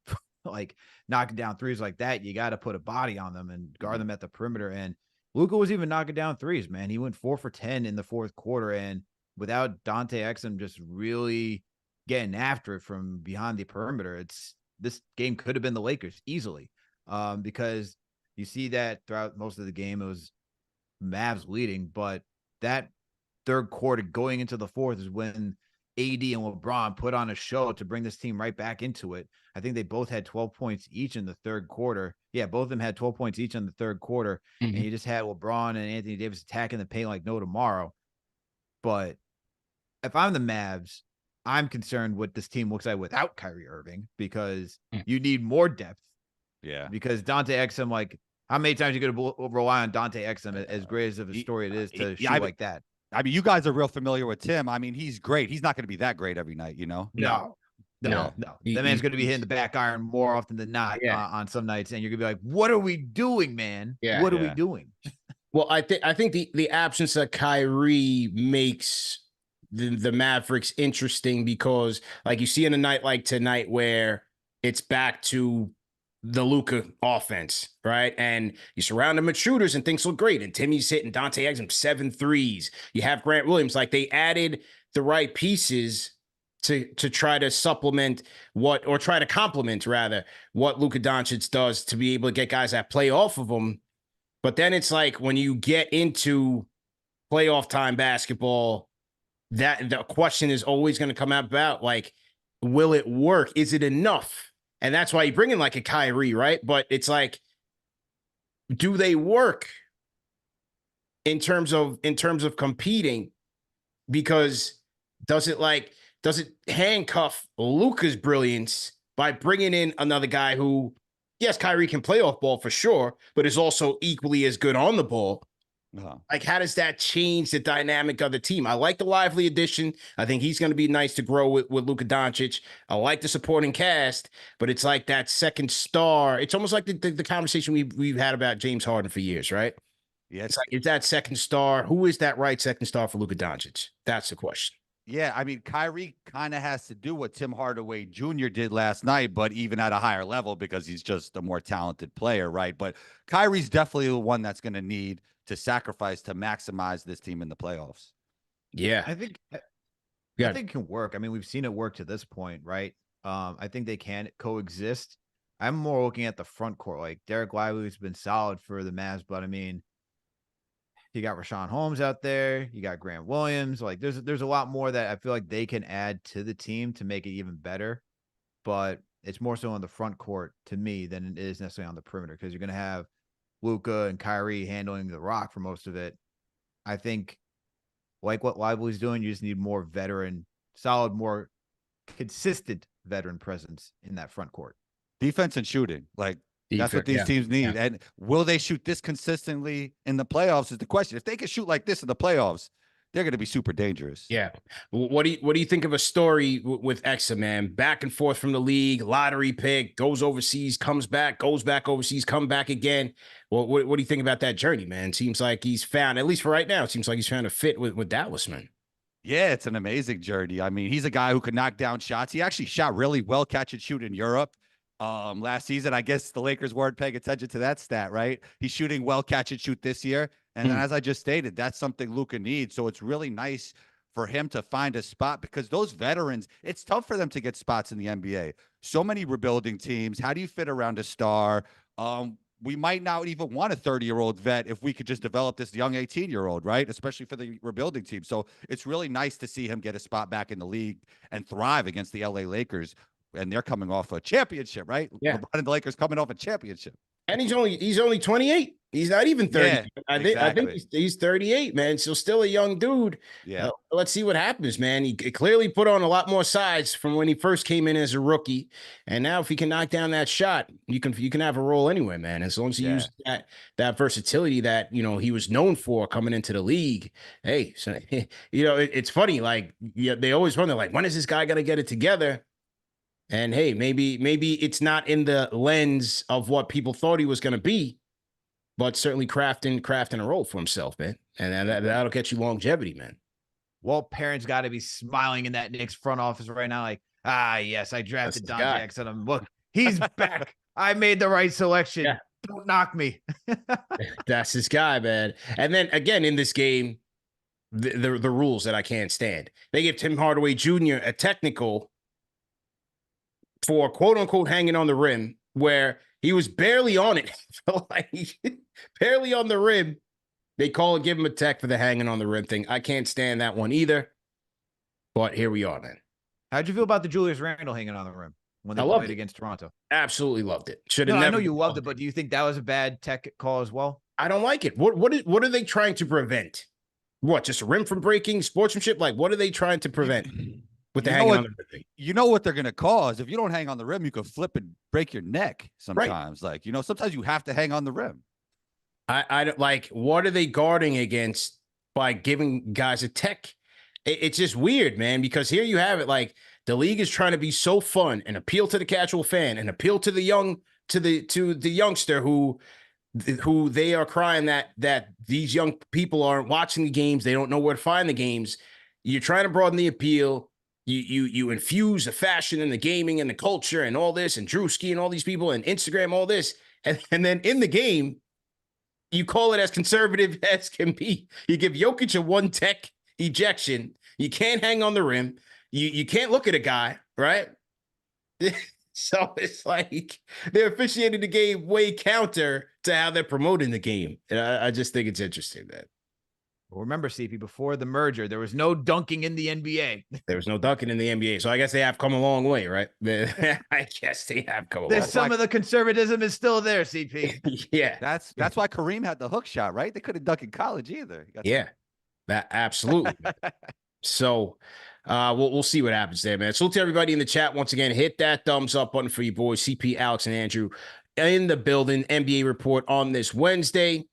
like knocking down threes like that, you got to put a body on them and guard them at the perimeter. And Luka was even knocking down threes, man. He went 4 for 10 in the fourth quarter. And without Dante Exum just really getting after it from behind the perimeter, this game could have been the Lakers easily. Because you see that throughout most of the game, it was Mavs leading, but that third quarter going into the fourth is when AD and LeBron put on a show to bring this team right back into it. I think they both had 12 points each in the third quarter. Yeah, both of them had 12 points each in the third quarter. Mm-hmm. And you just had LeBron and Anthony Davis attacking the paint like no tomorrow. But if I'm the Mavs, I'm concerned what this team looks like without Kyrie Irving, because you need more depth. Yeah. Because Dante Exum, like, how many times are you going to rely on Dante Exum, as great of a story it is to shoot like that? I mean, you guys are real familiar with Tim. I mean, he's great. He's not going to be that great every night, you know? No. That man's going to be hitting the back iron more often than not on some nights, and you're going to be like, what are we doing, man? What are we doing? Well, I think the absence of Kyrie makes the Mavericks interesting, because like you see in a night like tonight where it's back to the Luka offense, right? And you surround him with shooters and things look great. And Timmy's hitting Dante Exum 7 threes. You have Grant Williams. Like, they added the right pieces to try to supplement try to complement rather what Luka Doncic does, to be able to get guys that play off of him. But then it's like when you get into playoff time basketball, that the question is always going to come about, like, will it work? Is it enough? And that's why you bring in like a Kyrie, right? But it's like, do they work in terms of competing? Because does it handcuff Luka's brilliance by bringing in another guy who, yes, Kyrie can play off ball for sure, but is also equally as good on the ball? Like, how does that change the dynamic of the team? I like the Lively addition. I think he's going to be nice to grow with Luka Doncic. I like the supporting cast, but it's like that second star. It's almost like the conversation we've had about James Harden for years, right? Yeah. It's like, is that second star? Who is that right second star for Luka Doncic? That's the question. Yeah, I mean, Kyrie kind of has to do what Tim Hardaway Jr. did last night, but even at a higher level, because he's just a more talented player, right? But Kyrie's definitely the one that's going to need to sacrifice to maximize this team in the playoffs. Yeah. I think it can work. I mean, we've seen it work to this point, right? I think they can coexist. I'm more looking at the front court. Like, Derek Lively's been solid for the Mavs, but I mean, you got Rashawn Holmes out there. You got Grant Williams. Like, there's a lot more that I feel like they can add to the team to make it even better. But it's more so on the front court to me than it is necessarily on the perimeter, because you're going to have Luka and Kyrie handling the rock for most of it. I think, like what Lively's doing, you just need more veteran, solid, more consistent veteran presence in that front court. Defense and shooting. Like, that's what these teams need. And will they shoot this consistently in the playoffs is the question. If they can shoot like this in the playoffs, they're going to be super dangerous. Yeah. What do you think of a story with Exum, man? Back and forth from the league, lottery pick, goes overseas, comes back, goes back overseas, come back again. Well, what do you think about that journey, man? Seems like he's found, at least for right now, it seems like he's found a fit with Dallas, man. Yeah, it's an amazing journey. I mean, he's a guy who could knock down shots. He actually shot really well catch and shoot in Europe last season. I guess the Lakers weren't paying attention to that stat, right? He's shooting well catch and shoot this year. And then, as I just stated, that's something Luka needs. So it's really nice for him to find a spot, because those veterans, it's tough for them to get spots in the NBA. So many rebuilding teams. How do you fit around a star? We might not even want a 30-year-old vet if we could just develop this young 18-year-old, right? Especially for the rebuilding team. So it's really nice to see him get a spot back in the league and thrive against the LA Lakers. And they're coming off a championship, right? Yeah. LeBron and the Lakers coming off a championship. And he's only 28. He's not even 30. Yeah, I think he's 38, man. So still a young dude. Yeah. Let's see what happens, man. He clearly put on a lot more size from when he first came in as a rookie. And now if he can knock down that shot, you can have a role anywhere, man. As long as he uses that versatility that, he was known for coming into the league. Hey, so, it's funny. Like, they always wonder, like, when is this guy going to get it together? And hey, maybe it's not in the lens of what people thought he was going to be, but certainly crafting a role for himself, man. And that'll get you longevity, man. Walt Parent's got to be smiling in that Knicks front office right now, like, yes, I drafted Don Jackson. Look, he's back. I made the right selection. Yeah. Don't knock me. That's his guy, man. And then again in this game, the rules that I can't stand. They give Tim Hardaway Jr. a technical for quote unquote hanging on the rim, where he was barely on it, like barely on the rim. They give him a tech for the hanging on the rim thing. I can't stand that one either. But here we are, man. How'd you feel about the Julius Randle hanging on the rim when they played against Toronto? Absolutely loved it. I know you loved it, but do you think that was a bad tech call as well? I don't like it. What are they trying to prevent? What, just a rim from breaking, sportsmanship? Like, what are they trying to prevent? With the hanging on the rim thing. You know what they're going to cause. If you don't hang on the rim, you could flip and break your neck sometimes. Right. Like, sometimes you have to hang on the rim. I don't like, what are they guarding against by giving guys a tech? It's just weird, man, because here you have it. Like, the league is trying to be so fun and appeal to the casual fan and appeal to the youngster who they are crying that these young people aren't watching the games. They don't know where to find the games. You're trying to broaden the appeal. You infuse the fashion and the gaming and the culture and all this and Drewski and all these people and Instagram, all this. And then in the game, you call it as conservative as can be. You give Jokic a one tech ejection. You can't hang on the rim. You can't look at a guy, right? So it's like they're officiating the game way counter to how they're promoting the game. And I just think it's interesting, man. Well, remember, CP, before the merger, there was no dunking in the NBA. There was no dunking in the NBA. So I guess they have come a long way, right? I guess they have come a long way. Some of the conservatism is still there, CP. Yeah. That's why Kareem had the hook shot, right? They couldn't dunk in college either. Yeah. That absolutely. So we'll see what happens there, man. So to everybody in the chat, once again, hit that thumbs up button for you boys, CP, Alex, and Andrew in the building. NBA report on this Wednesday.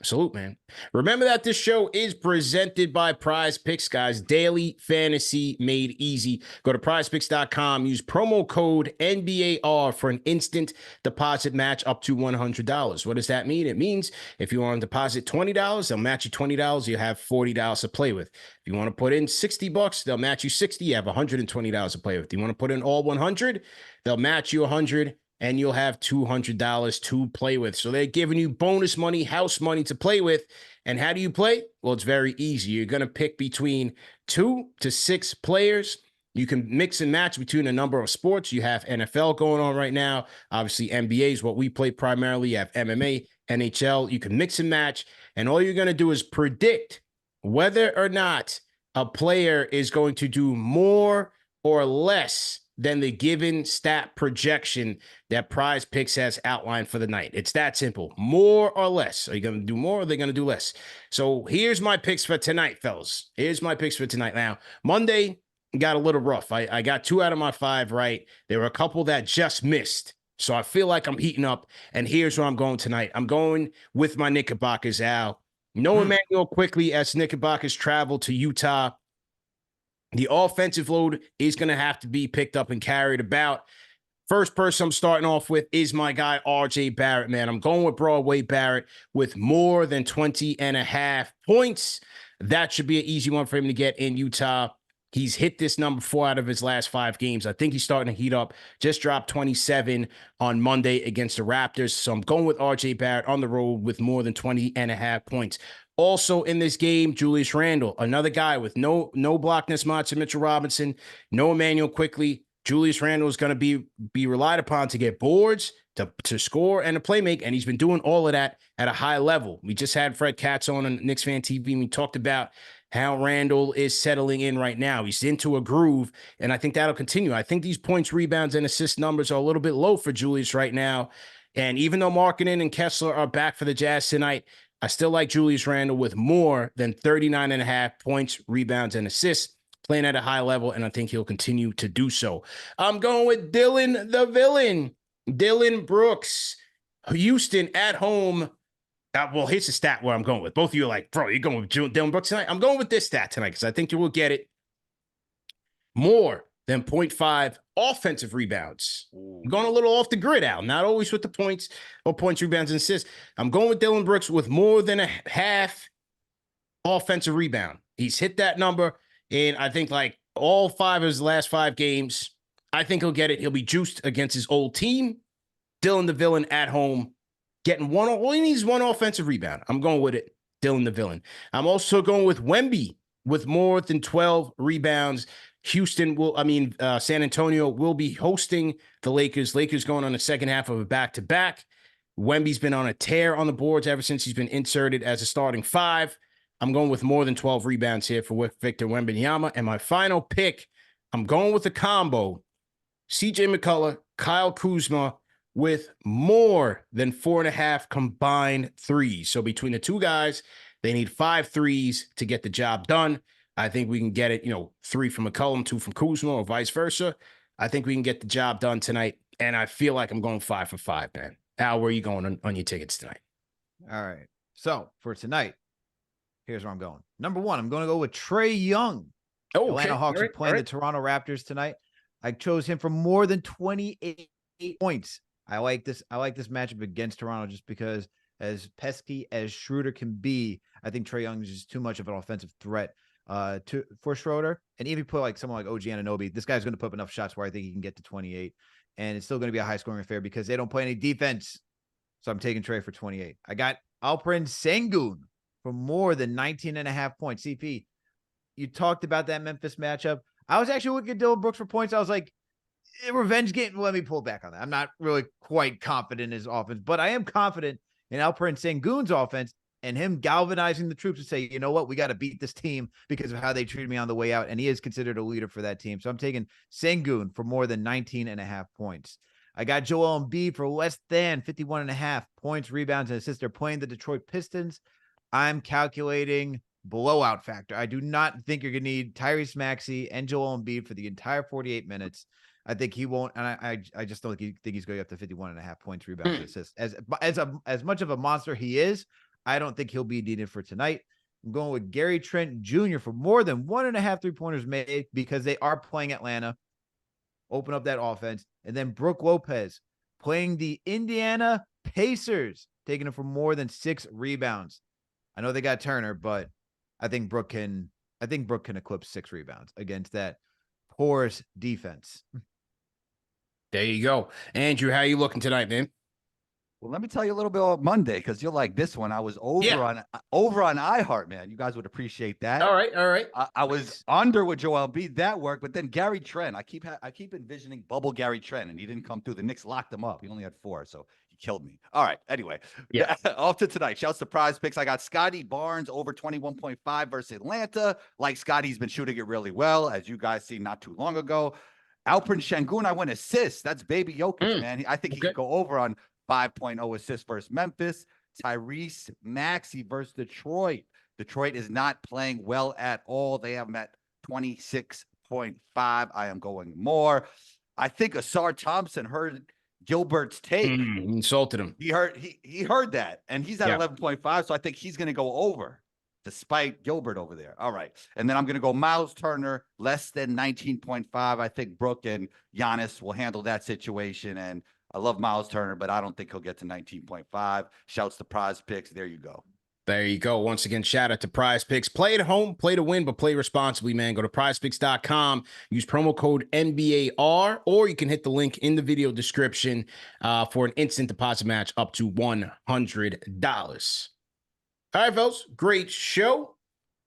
Salute, man. Remember that this show is presented by Prize Picks, guys. Daily fantasy made easy. Go to prizepicks.com. Use promo code NBAR for an instant deposit match up to $100. What does that mean? It means if you want to deposit $20, they'll match you $20. You have $40 to play with. If you want to put in $60, they'll match you $60. You have $120 to play with. If you want to put in all $100, they'll match you $100. And you'll have $200 to play with. So they're giving you bonus money, house money to play with. And how do you play? Well, it's very easy. You're going to pick between 2 to 6 players. You can mix and match between a number of sports. You have NFL going on right now. Obviously, NBA is what we play primarily. You have MMA, NHL. You can mix and match. And all you're going to do is predict whether or not a player is going to do more or less than the given stat projection that Prize Picks has outlined for the night. It's that simple. More or less. Are you going to do more or are they going to do less? So here's my picks for tonight, fellas. Here's my picks for tonight. Now, Monday got a little rough. I got 2 out of my 5 right. There were a couple that just missed. So I feel like I'm heating up. And here's where I'm going tonight. I'm going with my Knickerbockers, Al. No Emmanuel quickly as Knickerbockers travel to Utah. The offensive load is going to have to be picked up and carried about. First person I'm starting off with is my guy, RJ Barrett, man. I'm going with Broadway Barrett with more than 20.5 points. That should be an easy one for him to get in Utah. He's hit this number 4 out of his last 5 games. I think he's starting to heat up. Just dropped 27 on Monday against the Raptors. So I'm going with RJ Barrett on the road with more than 20.5 points. Also in this game, Julius Randle, another guy with no block mismatch to Mitchell Robinson, no Emmanuel quickly. Julius Randle is going to be relied upon to get boards, to score, and to play make, and he's been doing all of that at a high level. We just had Fred Katz on Knicks Fan TV, and we talked about how Randle is settling in right now. He's into a groove, and I think that'll continue. I think these points, rebounds, and assist numbers are a little bit low for Julius right now. And even though Markkanen and Kessler are back for the Jazz tonight, I still like Julius Randle with more than 39.5 points, rebounds, and assists, playing at a high level, and I think he'll continue to do so. I'm going with Dylan the Villain, Dylan Brooks, Houston at home. Well, here's the stat where I'm going with. Both of you are like, bro, you're going with Dylan Brooks tonight? I'm going with this stat tonight because I think you will get it. More than 0.5 offensive rebounds. I'm going a little off the grid, Al. Not always with the points or points, rebounds, and assists. I'm going with Dylan Brooks with more than a half offensive rebound. He's hit that number, and I think like all 5 of his last 5 games, I think he'll get it. He'll be juiced against his old team. Dylan the Villain at home, getting all he needs is 1 offensive rebound. I'm going with it. Dylan the Villain. I'm also going with Wemby with more than 12 rebounds. San Antonio will be hosting the Lakers. Lakers going on the second half of a back-to-back. Wemby's been on a tear on the boards ever since he's been inserted as a starting 5. I'm going with more than 12 rebounds here for Victor Wembanyama. And my final pick, I'm going with the combo. CJ McCullough, Kyle Kuzma with more than 4.5 combined threes. So between the two guys, they need 5 threes to get the job done. I think we can get it, 3 from McCollum, 2 from Kuzma, or vice versa. I think we can get the job done tonight, and I feel like I'm going 5 for 5, man. Al, where are you going on your tickets tonight? All right. So for tonight, here's where I'm going. Number 1, I'm going to go with Trae Young. Oh, Atlanta Hawks are playing the Toronto Raptors tonight. I chose him for more than 28 points. I like this matchup against Toronto just because as pesky as Schroeder can be, I think Trae Young is just too much of an offensive threat for Schroeder. And even put like someone like OG Anunoby, this guy's going to put up enough shots where I think he can get to 28. And it's still going to be a high scoring affair because they don't play any defense. So I'm taking Trae for 28. I got Alperen Sengun for more than 19.5 points. CP, you talked about that Memphis matchup. I was actually looking at Dylan Brooks for points. I was like, revenge game. Let me pull back on that. I'm not really quite confident in his offense, but I am confident in Alperen Sengun's offense and him galvanizing the troops to say, you know what, we got to beat this team because of how they treated me on the way out. And he is considered a leader for that team. So I'm taking Sengun for more than 19.5 points. I got Joel Embiid for less than 51.5 points, rebounds, and assists. They're playing the Detroit Pistons. I'm calculating blowout factor. I do not think you're going to need Tyrese Maxey and Joel Embiid for the entire 48 minutes. I think he won't, and I just don't think he's going to get up to 51.5 points, rebounds, and assists. As much of a monster he is, I don't think he'll be needed for tonight. I'm going with Gary Trent Jr. for more than 1.5 3-pointers made because they are playing Atlanta. Open up that offense. And then Brook Lopez playing the Indiana Pacers, taking him for more than 6 rebounds. I know they got Turner, but I think Brook can eclipse 6 rebounds against that porous defense. There you go. Andrew, how you looking tonight, man? Well, let me tell you a little bit about Monday because you'll like this one. I was over on iHeart, man. You guys would appreciate that. All right. I was under with Joel Embiid. That worked, but then Gary Trent. I keep envisioning bubble Gary Trent, and he didn't come through. The Knicks locked him up. He only had 4, so he killed me. All right. Anyway, yeah. Off to tonight. Shouts to Prize Picks. I got Scotty Barnes over 21.5 versus Atlanta. Like Scotty's been shooting it really well, as you guys seen not too long ago. Alperen Sengun, I went assists. That's baby Jokic, man. I think he could go over on 5.0 assists versus Memphis. Tyrese Maxey versus Detroit. Detroit is not playing well at all. They have him at 26.5. I am going more. I think Asar Thompson heard Gilbert's take. Insulted him. He heard that, and he's at 11.5, so I think he's going to go over despite Gilbert over there. All right. And then I'm going to go Miles Turner, less than 19.5. I think Brook and Giannis will handle that situation, and I love Miles Turner, but I don't think he'll get to 19.5. Shouts to Prize Picks. There you go. There you go. Once again, shout out to Prize Picks. Play at home, play to win, but play responsibly, man. Go to prizepicks.com. Use promo code NBAR, or you can hit the link in the video description for an instant deposit match up to $100. All right, folks. Great show.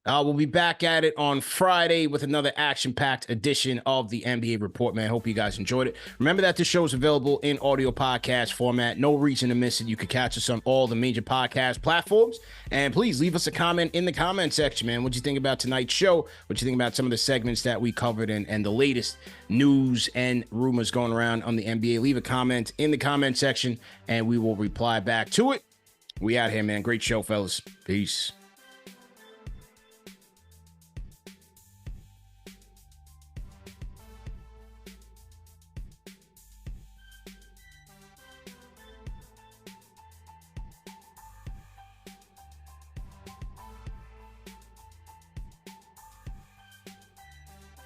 We'll be back at it on Friday with another action-packed edition of the NBA Report, man. Hope you guys enjoyed it. Remember that the show is available in audio podcast format. No reason to miss it. You can catch us on all the major podcast platforms. And please leave us a comment in the comment section, man. What you think about tonight's show? What you think about some of the segments that we covered and the latest news and rumors going around on the NBA? Leave a comment in the comment section, and we will reply back to it. We out here, man. Great show, fellas. Peace.